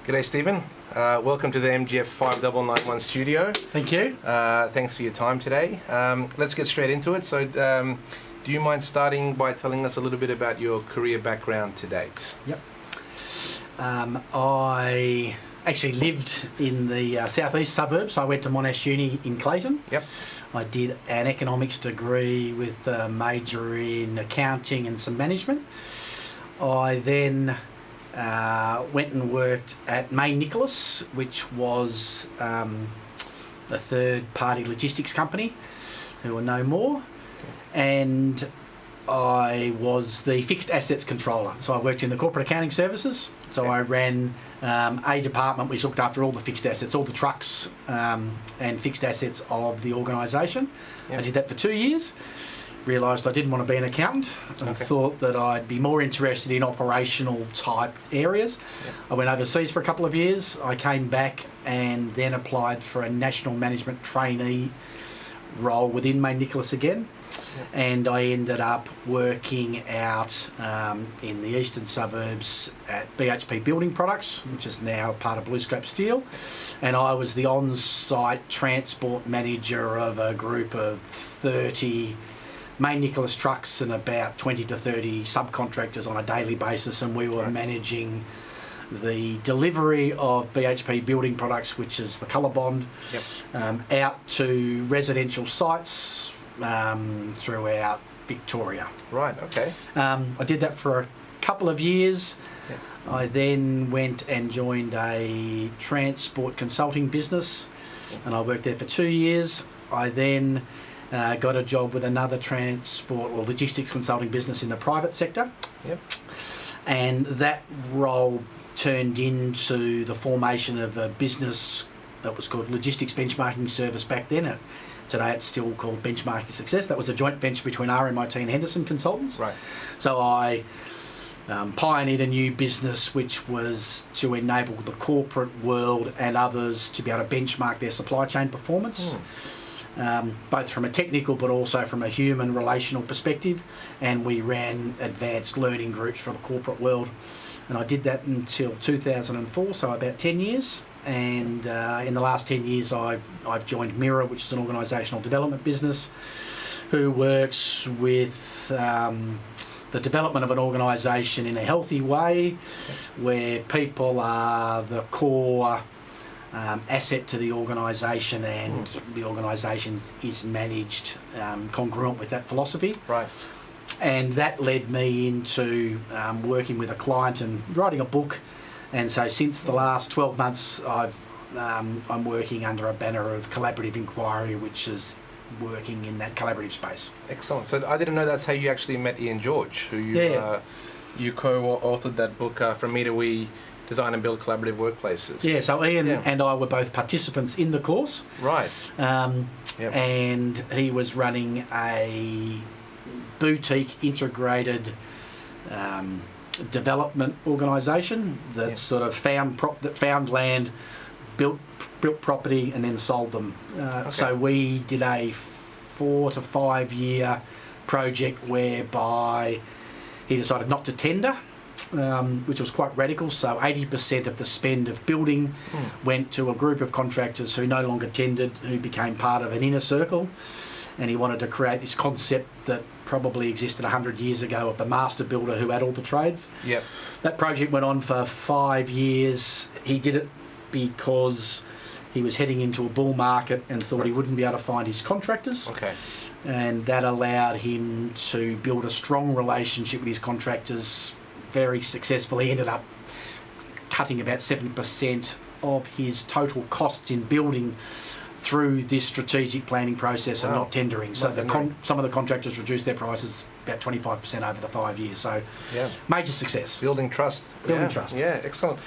G'day, Stephen. Welcome to the MGF 5991 studio. Thank you. Thanks for your time today. Let's get straight into it. So, do you mind starting by telling us a little bit about your career background to date? Yep. I actually lived in the southeast suburbs. I went to Monash Uni in Clayton. Yep. I did an economics degree with a major in accounting and some management. I then went and worked at May Nicholas, which was a third-party logistics company who are no more, and I was the fixed assets controller. So I worked in the corporate accounting services. So I ran a department which looked after all the fixed assets, all the trucks and fixed assets of the organisation. Yep. I did that for 2 years. Realised I didn't want to be an accountant and thought that I'd be more interested in operational type areas. Yep. I went overseas for a couple of years. I came back and then applied for a national management trainee role within May Nicholas again. Yep. And I ended up working out in the eastern suburbs at BHP Building Products, which is now part of BlueScope Steel. And I was the on-site transport manager of a group of 30 May Nicholas trucks and about 20 to 30 subcontractors on a daily basis, and we were managing the delivery of BHP Building Products, which is the colour bond, out to residential sites throughout Victoria. Right, okay. I did that for a couple of years. Yep. I then went and joined a transport consulting business, and I worked there for 2 years. I then got a job with another transport or logistics consulting business in the private sector. Yep. And that role turned into the formation of a business that was called Logistics Benchmarking Service back then. Today it's still called Benchmarking Success. That was a joint venture between RMIT and Henderson Consultants. Right. So I pioneered a new business which was to enable the corporate world and others to be able to benchmark their supply chain performance. Both from a technical but also from a human relational perspective, and we ran advanced learning groups for the corporate world, and I did that until 2004, so about 10 years. And in the last 10 years I've joined MEWE, which is an organisational development business who works with the development of an organisation in a healthy way, where people are the core asset to the organisation, and the organisation is managed congruent with that philosophy. Right. And that led me into working with a client and writing a book. And so since the last 12 months, I'm working under a banner of Collaborative Inquiry, which is working in that collaborative space. Excellent. So I didn't know that's how you actually met Ian George, who you co-authored that book, From Me to We, Design and Build Collaborative Workplaces. Yeah, so Ian and I were both participants in the course. Right. And he was running a boutique integrated development organisation that sort of found land, built property, and then sold them. So we did a 4 to 5 year project whereby he decided not to tender, which was quite radical. So 80% of the spend of building went to a group of contractors who no longer tendered, who became part of an inner circle. And he wanted to create this concept that probably existed 100 years ago of the master builder who had all the trades. Yep. That project went on for 5 years. He did it because he was heading into a bull market and thought he wouldn't be able to find his contractors. Okay. And that allowed him to build a strong relationship with his contractors very successfully. He ended up cutting about 70% of his total costs in building through this strategic planning process and not tendering. So some of the contractors reduced their prices about 25% over the 5 years. So major success. Building trust. Building trust. Yeah, excellent.